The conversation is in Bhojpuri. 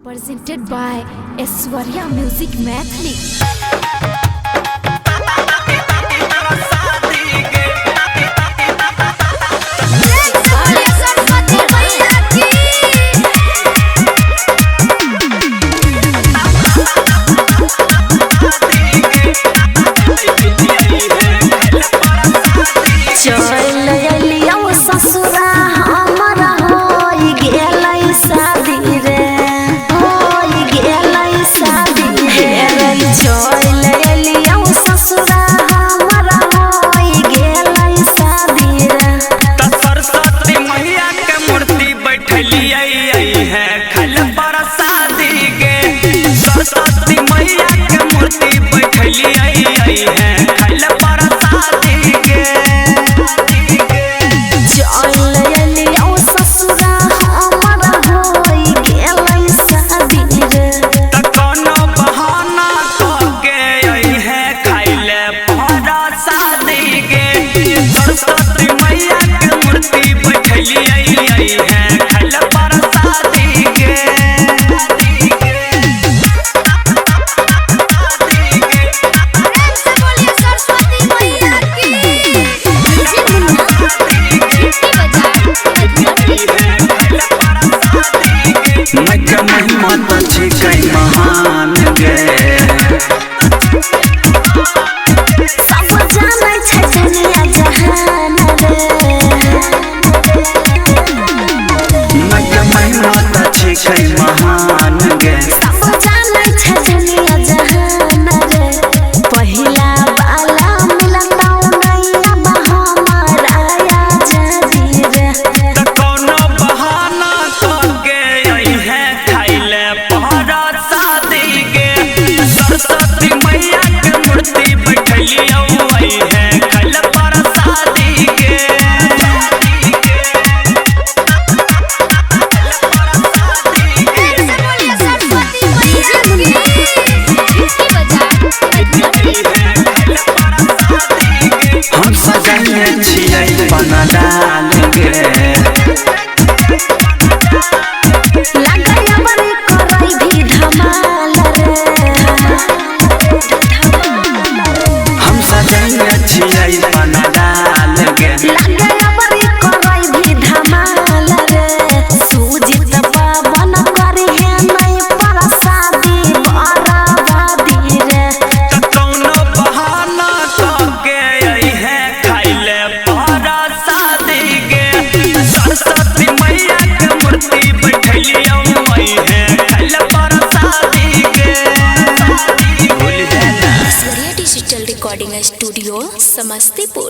Presented by Aishwarya Music Mathli. महान गे सब जानै छै दुनिया जहान रे महिमा त छै महान गे सब जानै छै दुनिया जहान रे पहिला वाला मिलतौ नैया हमारा जदी रे त कोनो बहाना करके आई है खाइले पहरा शादी गे सरस्वती मैया के मूर्ति बैठली आई है खाइले पहरा शादी गे हम सजाने छियै बनडाल गे लगैया बड़ी करई भी धमाल रे हम सजाने छियै बनडाल गे लगैया बड़ी करई भी धमाल रे सूजित पावन करी है नहीं परसादी बराबादी रे त कौनो बहाना करके आई है खाइले पहरा शादी गे सरस्वती मैया के मूर्ति बैठली आई है खाइले पहरा शादी गे भूल जाना। Aishwarya digital recording studio Samastipur.